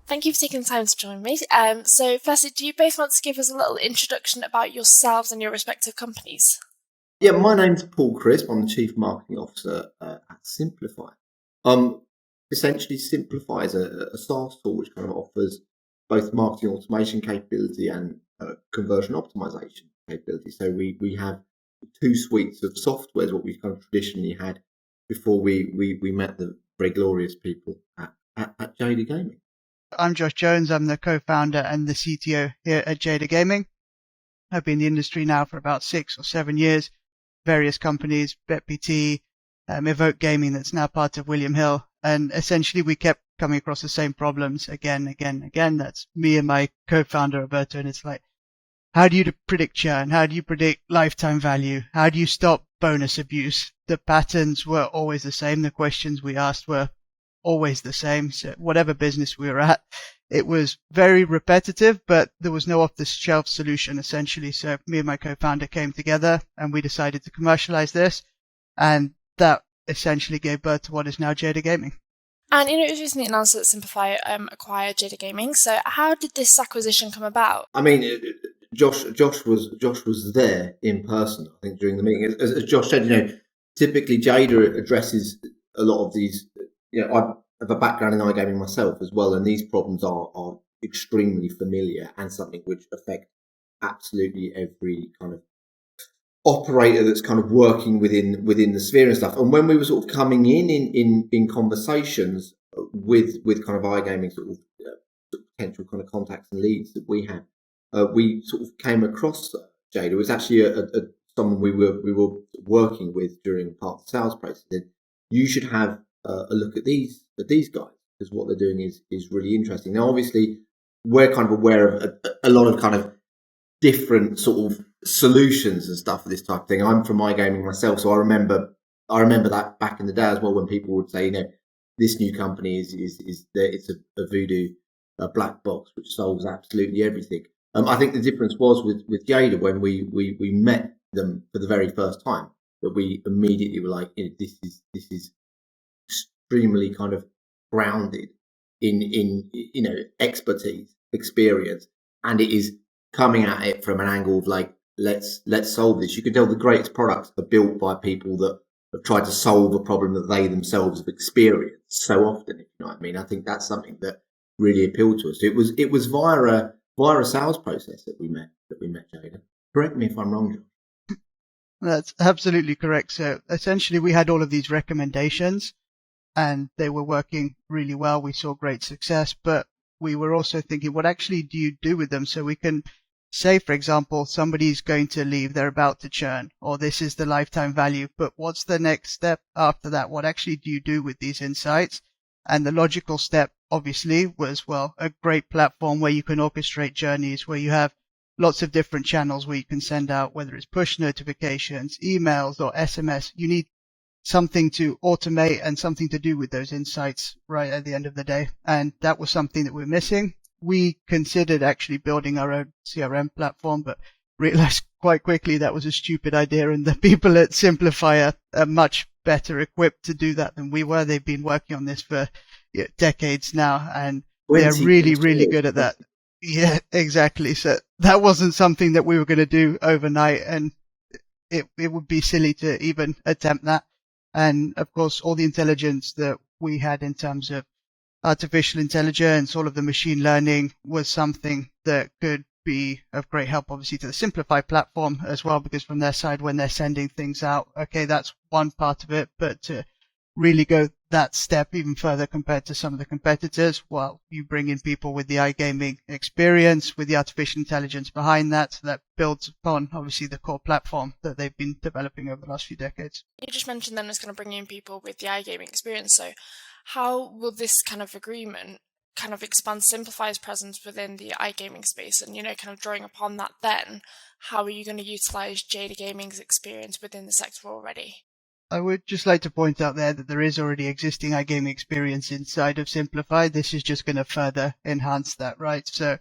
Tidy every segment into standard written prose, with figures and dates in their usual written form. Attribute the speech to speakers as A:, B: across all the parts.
A: Thank you for taking the time to join me. So firstly, do you both want to give us a little introduction about yourselves and your respective companies?
B: Yeah, my name's Paul Crisp. I'm the Chief Marketing Officer at Symplify. Essentially, Symplify is a SaaS tool which kind of offers both marketing automation capability and conversion optimization capability. So we have two suites of software, is what we've kind of traditionally had before we met the very glorious people at Jada Gaming.
C: I'm Josh Jones. I'm the co-founder and the CTO here at Jada Gaming. I've been in the industry now for about 6 or 7 years. Various companies, BetPT, Evoke Gaming, that's now part of William Hill. And essentially we kept coming across the same problems again. That's me and my co-founder, Roberto. And it's like, how do you predict churn? How do you predict lifetime value? How do you stop bonus abuse? The patterns were always the same. The questions we asked were always the same. So whatever business we were at, it was very repetitive, but there was no off-the-shelf solution essentially. So me and my co-founder came together and we decided to commercialize this. And that essentially gave birth to what is now Jada Gaming.
A: And it was recently announced that Symplify acquired Jada Gaming. So how did this acquisition come about?
B: I mean, Josh was there in person, I think, during the meeting. As Josh said, typically Jada addresses a lot of these. I have a background in iGaming myself as well, and these problems are extremely familiar and something which affect absolutely every kind of operator that's kind of working within the sphere and stuff. And when we were sort of coming in conversations with kind of iGaming sort of potential kind of contacts and leads that we had, we sort of came across Jada. It was actually someone we were working with during part of the sales process. You should have a look at these guys, because what they're doing is really interesting. Now, obviously, we're kind of aware of a lot of kind of different sort of solutions and stuff for this type of thing. I'm from iGaming myself, so I remember that back in the day as well, when people would say, this new company is it's a voodoo black box which solves absolutely everything. I think the difference was with Jada when we met them for the very first time, that we immediately were like, this is extremely kind of grounded in expertise, experience, and it is coming at it from an angle of like, let's solve this. You can tell the greatest products are built by people that have tried to solve a problem that they themselves have experienced so often, if you know what I mean. I think that's something that really appealed to us. It was via a sales process that we met Jada. Correct me if I'm wrong, John.
C: That's absolutely correct. So essentially we had all of these recommendations and they were working really well. We saw great success, but we were also thinking, what actually do you do with them? So we can say, for example, somebody's going to leave, they're about to churn, or this is the lifetime value, but what's the next step after that? What actually do you do with these insights? And the logical step, obviously, was, a great platform where you can orchestrate journeys, where you have lots of different channels where you can send out, whether it's push notifications, emails, or SMS. You need something to automate and something to do with those insights right at the end of the day. And that was something that we're missing. We considered actually building our own CRM platform, but realized quite quickly that was a stupid idea, and the people at Symplify are much better equipped to do that than we were. They've been working on this for decades now, and they're really, really good at that. Yeah, exactly. So that wasn't something that we were going to do overnight, and it would be silly to even attempt that. And of course, all the intelligence that we had in terms of artificial intelligence, all of the machine learning, was something that could be of great help, obviously, to the Symplify platform as well, because from their side, when they're sending things out, okay, that's one part of it, but to really go that step even further compared to some of the competitors, well, you bring in people with the iGaming experience, with the artificial intelligence behind that, so that builds upon, obviously, the core platform that they've been developing over the last few decades.
A: You just mentioned then it's going to bring in people with the iGaming experience, so how will this kind of agreement kind of expand Symplify's presence within the iGaming space? And, kind of drawing upon that then, how are you going to utilize Jada Gaming's experience within the sector already?
C: I would just like to point out there that there is already existing iGaming experience inside of Symplify. This is just going to further enhance that, right? So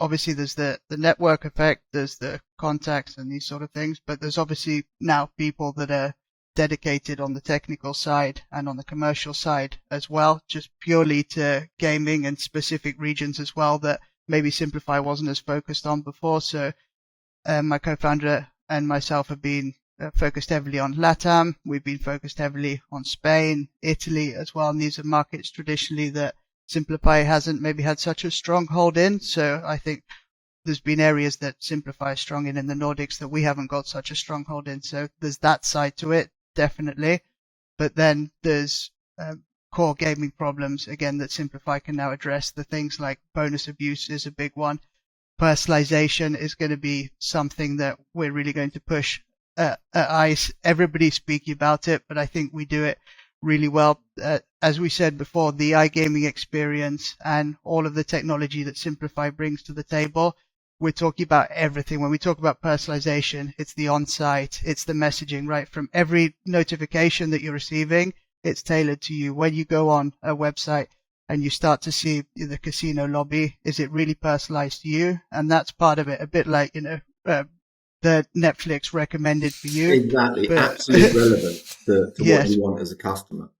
C: obviously there's the network effect, there's the contacts and these sort of things, but there's obviously now people that are dedicated on the technical side and on the commercial side as well, just purely to gaming and specific regions as well that maybe Symplify wasn't as focused on before. So my co-founder and myself have been focused heavily on LATAM. We've been focused heavily on Spain, Italy as well. And these are markets traditionally that Symplify hasn't maybe had such a stronghold in. So I think there's been areas that Symplify is strong in the Nordics that we haven't got such a stronghold in. So there's that side to it, definitely. But then there's core gaming problems, again, that Symplify can now address. The things like bonus abuse is a big one. Personalization is going to be something that we're really going to push at ICE. Everybody's speaking about it, but I think we do it really well. As we said before, the iGaming experience and all of the technology that Symplify brings to the table, we're talking about everything. When we talk about personalization, it's the on-site, it's the messaging, right? From every notification that you're receiving, it's tailored to you. When you go on a website and you start to see the casino lobby, is it really personalized to you? And that's part of it, a bit like, the Netflix recommended for you.
B: Exactly,
C: but,
B: absolutely relevant to
C: yes,
B: what you want as a customer.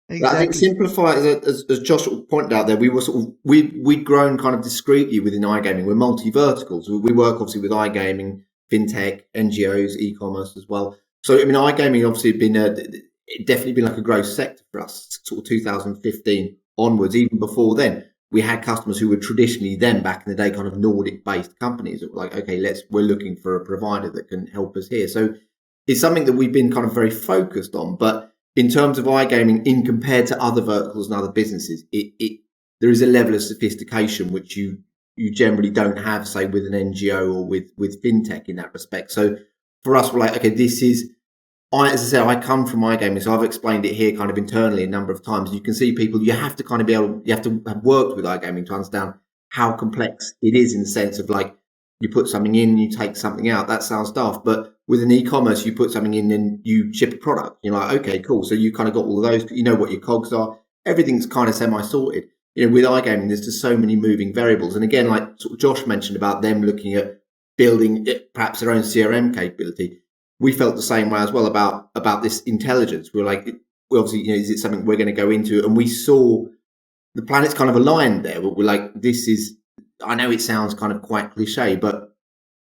C: exactly.
B: I think Symplify, as Josh pointed out there, we were we'd grown kind of discreetly within iGaming. We're multi-verticals. We work obviously with iGaming, fintech, NGOs, e-commerce as well. So I mean, iGaming obviously had been definitely been like a growth sector for us, sort of 2015 onwards. Even before then, we had customers who were traditionally then back in the day kind of Nordic-based companies that were like, okay, we're looking for a provider that can help us here. So it's something that we've been kind of very focused on, but in terms of iGaming, in compared to other verticals and other businesses, there is a level of sophistication which you generally don't have, say, with an NGO or with fintech in that respect. So for us, we're like, okay, as I said, I come from iGaming, so I've explained it here kind of internally a number of times. You can see people, you have to kind of you have to have worked with iGaming to understand how complex it is in the sense of like, you put something in, you take something out. That sounds daft, but with an e-commerce, you put something in and you ship a product. You're like, okay, cool. So you kind of got all of those. You know what your cogs are. Everything's kind of semi-sorted. With iGaming, there's just so many moving variables. And again, like sort of Josh mentioned about them looking at building perhaps their own CRM capability, we felt the same way as well about this intelligence. We were like, obviously, is it something we're going to go into? And we saw the planets kind of aligned there. We're like, this is. I know it sounds kind of quite cliche, but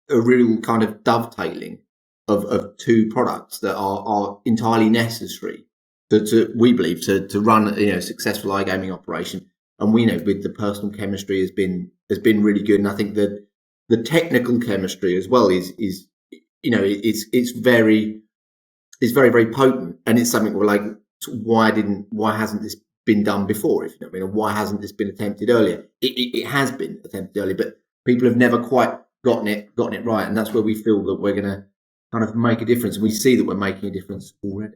B: a real kind of dovetailing of two products that are entirely necessary we believe to run a successful iGaming operation. And we know with the personal chemistry has been really good. And I think that the technical chemistry as well is it's very very potent, and it's something we're like, why hasn't this been done before? If you know what I mean, or why hasn't this been attempted earlier? It has been attempted earlier, but people have never quite gotten it right, and that's where we feel that we're going to kind of make a difference. We see that we're making a difference already.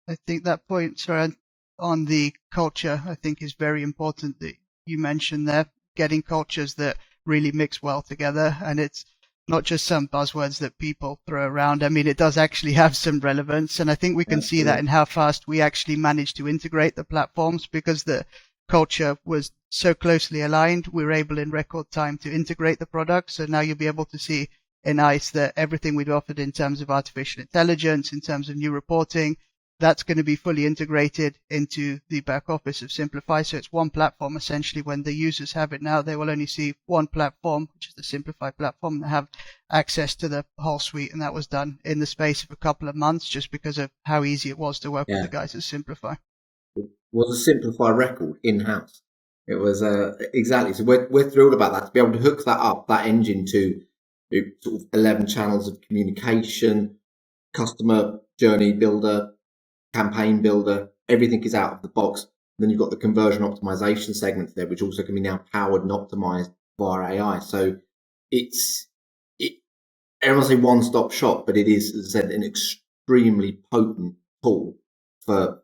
C: I think that point, sorry, on the culture, I think is very important that you mentioned there, getting cultures that really mix well together. And it's not just some buzzwords that people throw around. I mean, it does actually have some relevance. And I think we can see that in how fast we actually managed to integrate the platforms, because the culture was so closely aligned. We were able in record time to integrate the product. So now you'll be able to see in ICE that everything we've offered in terms of artificial intelligence, in terms of new reporting, that's going to be fully integrated into the back office of Symplify. So it's one platform. Essentially, when the users have it now, they will only see one platform, which is the Symplify platform, and have access to the whole suite. And that was done in the space of a couple of months, just because of how easy it was to work with the guys at Symplify.
B: It was a Symplify record in-house. It was exactly. So we're thrilled about that, to be able to hook that up, that engine to sort of 11 channels of communication, customer journey builder, campaign builder, everything is out of the box. Then you've got the conversion optimization segments there, which also can be now powered and optimized via AI. So I don't want to say one-stop shop, but it is, as I said, an extremely potent tool for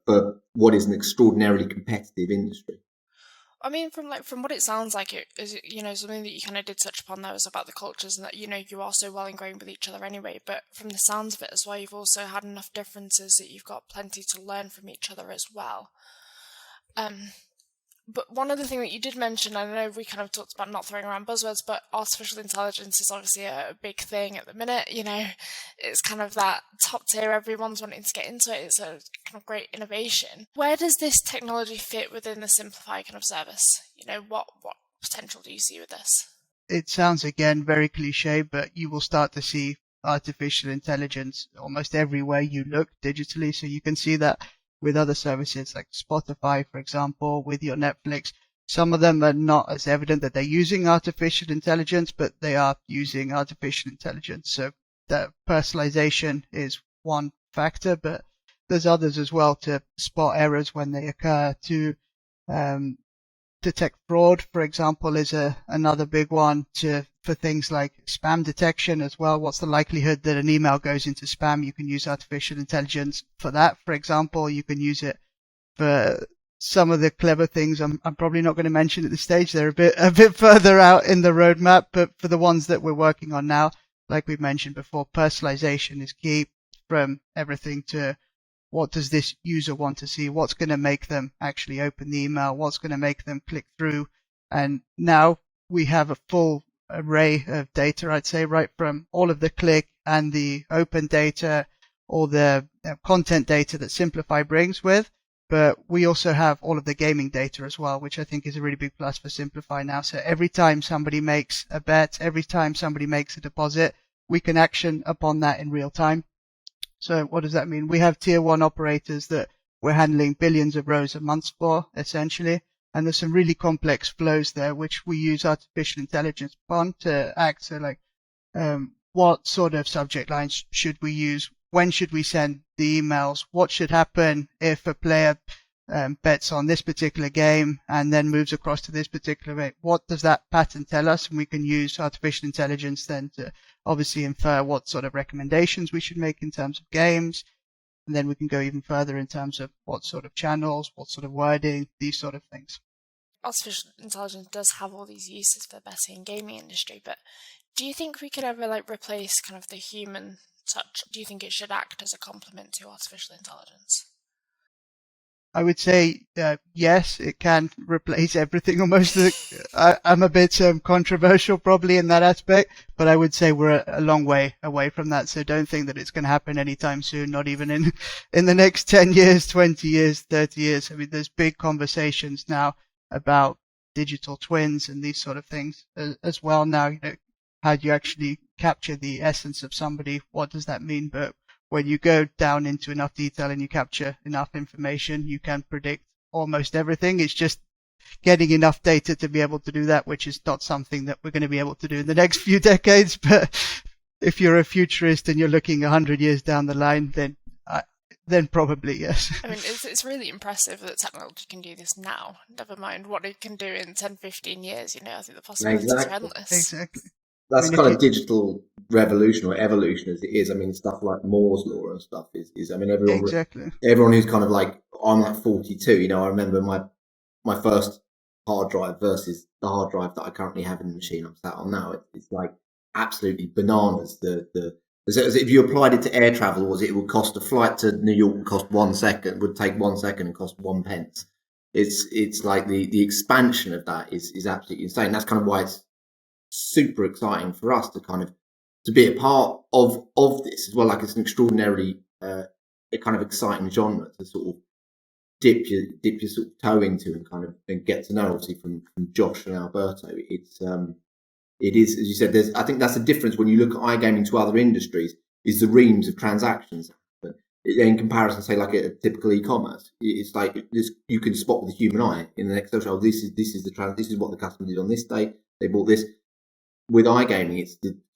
B: what is an extraordinarily competitive industry.
A: I mean, from what it sounds like, it is, something that you kind of did touch upon there was about the cultures, and that, you are so well ingrained with each other anyway. But from the sounds of it as well, you've also had enough differences that you've got plenty to learn from each other as well. But one other thing that you did mention, I know we kind of talked about not throwing around buzzwords, but artificial intelligence is obviously a big thing at the minute. It's kind of that top tier, everyone's wanting to get into it. It's a kind of great innovation. Where does this technology fit within the Symplify kind of service? What potential do you see with this?
C: It sounds again very cliche, but you will start to see artificial intelligence almost everywhere you look digitally. So you can see that with other services like Spotify, for example, with your Netflix. Some of them are not as evident that they're using artificial intelligence, but they are using artificial intelligence. So that personalization is one factor, but there's others as well to spot errors when they occur, to detect fraud, for example, is another big one, for things like spam detection as well. What's the likelihood that an email goes into spam? You can use artificial intelligence for that, for example. You can use it for some of the clever things I'm probably not going to mention at this stage. They're a bit further out in the roadmap, but for the ones that we're working on now, like we mentioned before, personalization is key, from everything to what does this user want to see? What's going to make them actually open the email? What's going to make them click through? And now we have a full array of data, I'd say, right from all of the click and the open data, all the content data that Symplify brings with. But we also have all of the gaming data as well, which I think is a really big plus for Symplify now. So every time somebody makes a bet, every time somebody makes a deposit, we can action upon that in real time. So what does that mean? We have tier one operators that we're handling billions of rows a month for, essentially. And there's some really complex flows there, which we use artificial intelligence upon to act. So like, what sort of subject lines should we use? When should we send the emails? What should happen if a player bets on this particular game and then moves across to this particular game? What does that pattern tell us? And we can use artificial intelligence then to obviously infer what sort of recommendations we should make in terms of games. And then we can go even further in terms of what sort of channels, what sort of wording, these sort of things.
A: Artificial intelligence does have all these uses for the betting gaming industry, but do you think we could ever replace kind of the human touch? Do you think it should act as a complement to artificial intelligence?
C: I would say yes, it can replace everything almost. I'm a bit controversial probably in that aspect, but I would say we're a long way away from that. So don't think that it's going to happen anytime soon, not even in the next 10 years, 20 years, 30 years. I mean, there's big conversations now about digital twins and these sort of things as well now. How do you actually capture the essence of somebody? What does that mean? But when you go down into enough detail and you capture enough information, you can predict almost everything. It's just getting enough data to be able to do that, which is not something that we're going to be able to do in the next few decades. But if you're a futurist and you're looking 100 years down the line, then probably yes.
A: I mean, it's really impressive that technology can do this now. Never mind what it can do in 10, 15 years. I think the possibilities are endless.
C: Exactly.
B: That's kind of digital revolution or evolution as it is. I mean, stuff like Moore's law and stuff is I mean, everyone who's kind of like, I'm like 42, I remember my first hard drive versus the hard drive that I currently have in the machine I'm sat on now. It's like absolutely bananas. As if you applied it to air travel, it would cost a flight to New York would cost 1 second, would take 1 second and cost 1 pence. It's like the expansion of that is absolutely insane. That's kind of why it's super exciting for us to be a part of this as well. Like, it's an extraordinarily a kind of exciting genre to sort of dip your sort of toe into and get to know, obviously, from Josh and Alberto. It is, as you said, I think that's the difference when you look at iGaming to other industries, is the reams of transactions. But in comparison, say, like a typical e-commerce, it's like this, you can spot with the human eye in the next social. This is what the customer did on this day. They bought this. With iGaming,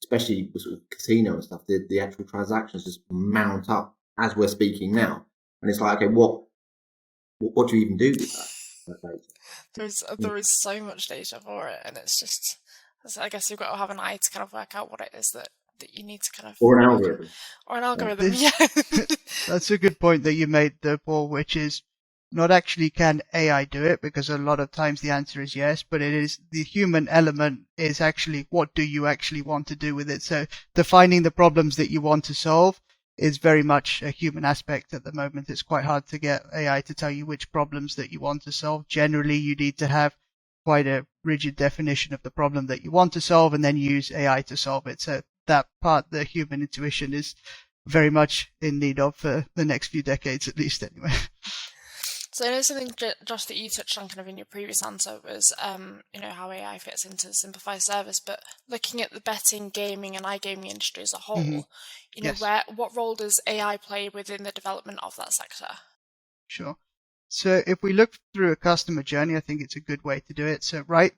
B: especially with sort of casino and stuff, the actual transactions just mount up as we're speaking now, and it's like, okay, what do you even do with that data?
A: There is so much data for it, and it's just, I guess you've got to have an eye to kind of work out what it is that you need to kind of,
B: or an algorithm,
A: yeah.
C: That's a good point that you made there, Paul, which is not actually can AI do it, because a lot of times the answer is yes, but it is the human element is actually what do you actually want to do with it. So defining the problems that you want to solve is very much a human aspect at the moment. It's quite hard to get AI to tell you which problems that you want to solve. Generally, you need to have quite a rigid definition of the problem that you want to solve and then use AI to solve it. So that part, the human intuition, is very much in need of for the next few decades, at least anyway.
A: So I know something, Josh, that you touched on kind of in your previous answer was, how AI fits into the Symplify service. But looking at the betting, gaming, and iGaming industry as a whole,
C: Yes.
A: what role does AI play within the development of that sector?
C: Sure. So if we look through a customer journey, I think it's a good way to do it. So right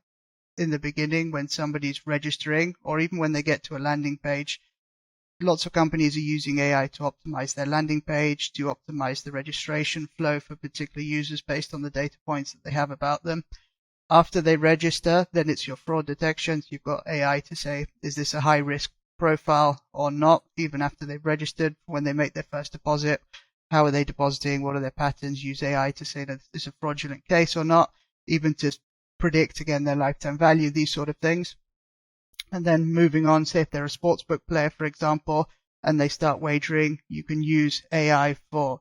C: in the beginning, when somebody's registering, or even when they get to a landing page, lots of companies are using AI to optimize their landing page, to optimize the registration flow for particular users based on the data points that they have about them. After they register, then it's your fraud detection. So you've got AI to say, is this a high risk profile or not? Even after they've registered, when they make their first deposit, how are they depositing? What are their patterns? Use AI to say that it's a fraudulent case or not, even to predict again their lifetime value, these sort of things. And then moving on, say if they're a sportsbook player, for example, and they start wagering, you can use AI for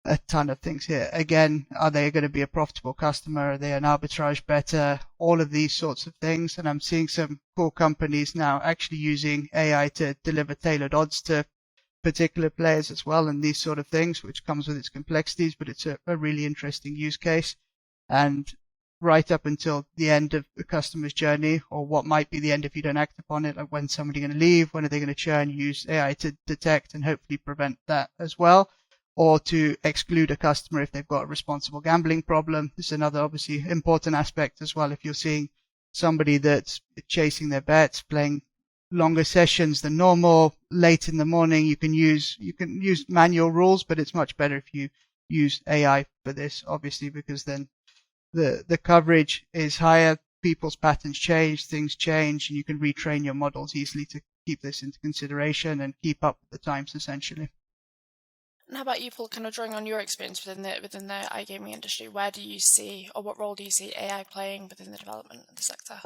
C: a ton of things here. Again, are they going to be a profitable customer? Are they an arbitrage better? All of these sorts of things. And I'm seeing some cool companies now actually using AI to deliver tailored odds to particular players as well, and these sort of things, which comes with its complexities, but it's a really interesting use case. And right up until the end of the customer's journey, or what might be the end if you don't act upon it, like when's somebody going to leave, when are they going to churn, use AI to detect and hopefully prevent that as well, or to exclude a customer if they've got a responsible gambling problem. This is another obviously important aspect as well. If you're seeing somebody that's chasing their bets, playing longer sessions than normal, late in the morning, you can use manual rules, but it's much better if you use AI for this, obviously, because then the coverage is higher, people's patterns change, things change, and you can retrain your models easily to keep this into consideration and keep up with the times, essentially.
A: And how about you, Paul, kind of drawing on your experience within the iGaming industry, where do you see, or what role do you see AI playing within the development of the sector?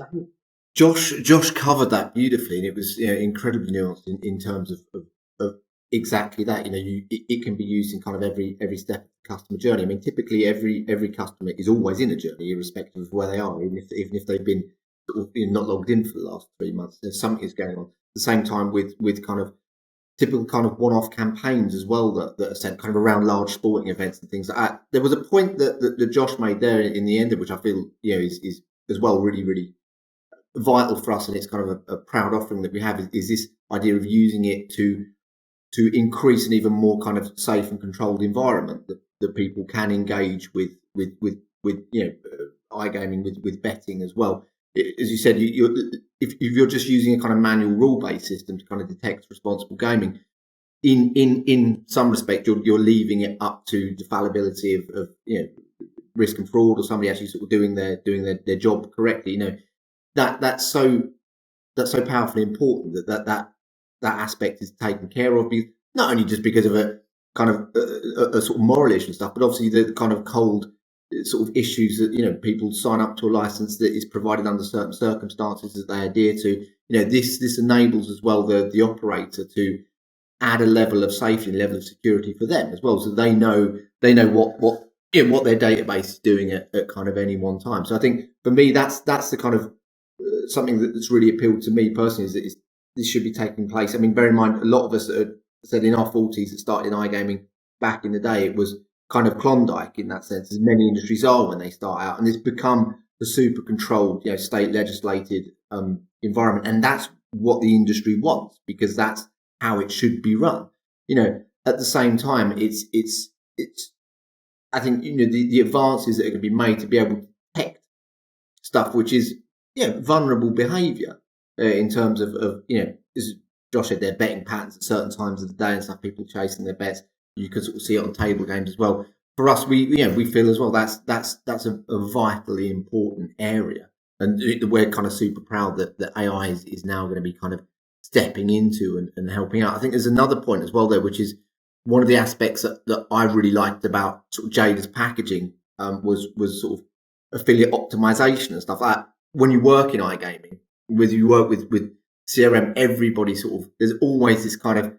B: Josh covered that beautifully, and it was incredibly nuanced in terms of exactly that. It can be used in kind of every step of the customer journey. I mean, typically every customer is always in a journey, irrespective of where they are, even if they've been sort of, not logged in for the last 3 months. There's something is going on. At the same time, with kind of typical kind of one-off campaigns as well that are sent kind of around large sporting events and things like that. There was a point that Josh made there in the end, which I feel is as well really vital for us, and it's kind of a proud offering that we have, is this idea of using it to increase an even more kind of safe and controlled environment that people can engage with iGaming, with betting as well. As you said, if you're just using a kind of manual rule-based system to kind of detect responsible gaming, in some respect, you're leaving it up to the fallibility of risk and fraud, or somebody actually sort of doing their job correctly. That's so powerfully important that aspect is taken care of, not only just because of a kind of a sort of moral issue and stuff, but obviously the kind of cold sort of issues that people sign up to a license that is provided under certain circumstances that they adhere to. This enables as well the operator to add a level of safety and level of security for them as well, so they know what their database is doing at kind of any one time. So I think for me that's the kind of something that's really appealed to me personally, is that this should be taking place. I mean, bear in mind, a lot of us that are said in our 40s that started in iGaming back in the day, it was kind of Klondike in that sense, as many industries are when they start out, and it's become the super controlled, state legislated environment, and that's what the industry wants, because that's how it should be run. At the same time, it's I think the advances that are going to be made to be able to detect stuff which is vulnerable behaviour in terms of as Josh said, their betting patterns at certain times of the day and stuff, people chasing their bets. You can sort of see it on table games as well. For us, we feel as well that's a vitally important area, and we're kind of super proud that AI is now going to be kind of stepping into and helping out. I think there's another point as well there, which is one of the aspects that I really liked about sort of Jada's packaging was sort of affiliate optimization and stuff like that. When you work in iGaming, whether you work with CRM, everybody sort of, there's always this kind of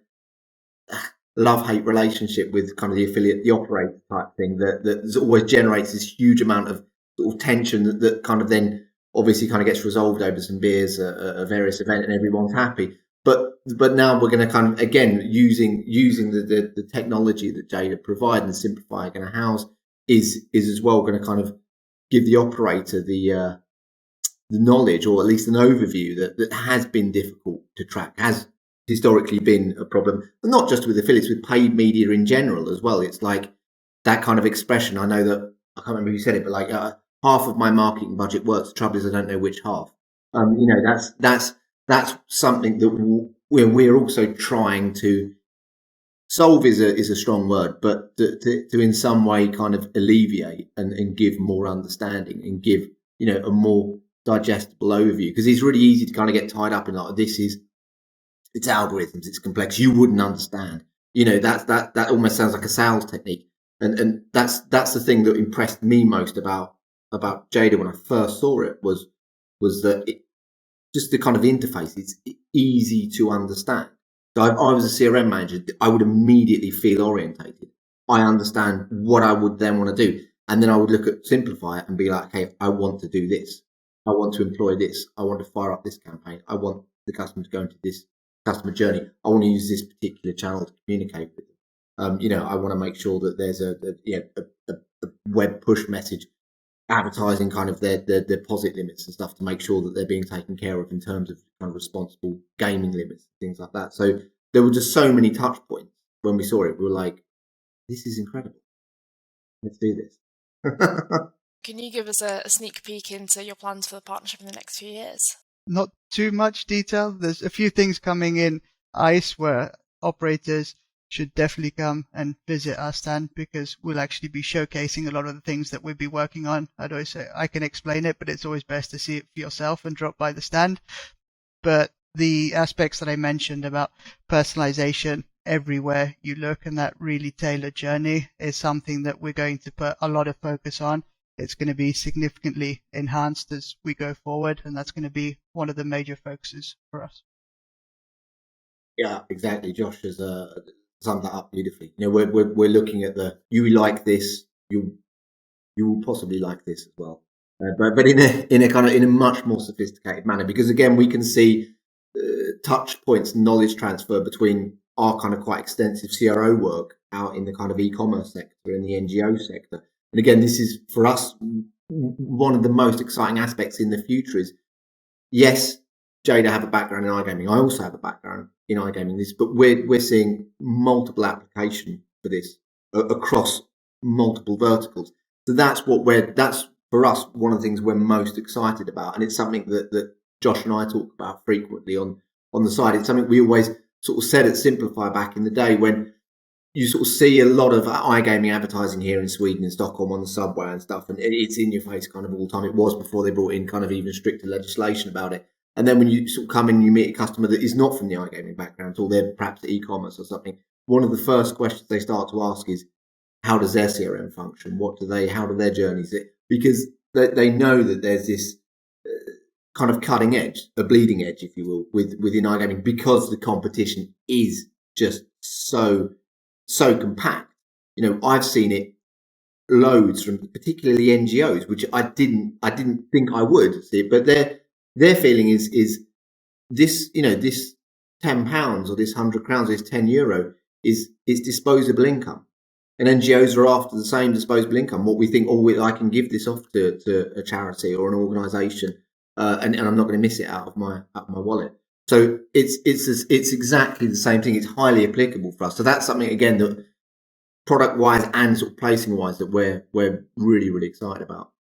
B: love-hate relationship with kind of the affiliate, the operator type thing that always generates this huge amount of sort of tension that kind of then obviously kind of gets resolved over some beers at a various event and everyone's happy. But now we're going to kind of, again, using the technology that Jada provide and Symplify are going to house is as well going to kind of give the operator the knowledge, or at least an overview that has been difficult to track, has historically been a problem, and not just with affiliates, with paid media in general as well. It's like that kind of expression. I know that, I can't remember who said it, but like half of my marketing budget works. The trouble is I don't know which half. That's something that we're also trying to solve is a strong word, but to in some way kind of alleviate and give more understanding and give, a more digestible overview, because it's really easy to kind of get tied up in like, it's algorithms, it's complex, you wouldn't understand. That almost sounds like a sales technique, and that's the thing that impressed me most about Jada when I first saw it was that just the kind of interface, it's easy to understand. So if I was a CRM manager, I would immediately feel orientated. I understand what I would then want to do. And then I would look at Symplify and be like, okay, I want to do this. I want to employ this. I want to fire up this campaign. I want the customer to go into this customer journey. I want to use this particular channel to communicate with them. I want to make sure that there's a web push message advertising kind of their deposit limits and stuff to make sure that they're being taken care of in terms of kind of responsible gaming limits, things like that. So there were just so many touch points when we saw it. We were like, this is incredible. Let's do this.
A: Can you give us a sneak peek into your plans for the partnership in the next few years?
C: Not too much detail. There's a few things coming in ICE where operators should definitely come and visit our stand, because we'll actually be showcasing a lot of the things that we'll be working on. I'd always say I can explain it, but it's always best to see it for yourself and drop by the stand. But the aspects that I mentioned about personalization everywhere you look and that really tailored journey is something that we're going to put a lot of focus on. It's going to be significantly enhanced as we go forward, and that's going to be one of the major focuses for us.
B: Yeah, exactly. Josh has summed that up beautifully. We're looking at you like this, you will possibly like this as well, but in a much more sophisticated manner, because again we can see touch points, knowledge transfer between our kind of quite extensive CRO work out in the kind of e-commerce sector and the NGO sector. And again, this is for us one of the most exciting aspects in the future. Is yes, Jada have a background in iGaming. I also have a background in iGaming. But we're seeing multiple application for this across multiple verticals. So that's for us one of the things we're most excited about, and it's something that Josh and I talk about frequently on the side. It's something we always sort of said at Symplify back in the day, when you sort of see a lot of iGaming advertising here in Sweden and Stockholm on the subway and stuff, and it's in your face kind of all the time. It was before they brought in kind of even stricter legislation about it. And then when you sort of come in and you meet a customer that is not from the iGaming background, or they're perhaps e-commerce or something, one of the first questions they start to ask is, how does their CRM function? How do their journeys? Because they know that there's this kind of cutting edge, a bleeding edge, if you will, within iGaming, because the competition is just so compact. I've seen it loads from particularly NGOs, which I didn't think I would see it, but their feeling is this, this £10 or this £100 or this €10 is disposable income, and NGOs are after the same disposable income. What we think, I can give this off to a charity or an organisation, and I'm not going to miss it out of my wallet. So it's exactly the same thing. It's highly applicable for us. So that's something, again, that product wise and sort of placing wise that we're really, really excited about.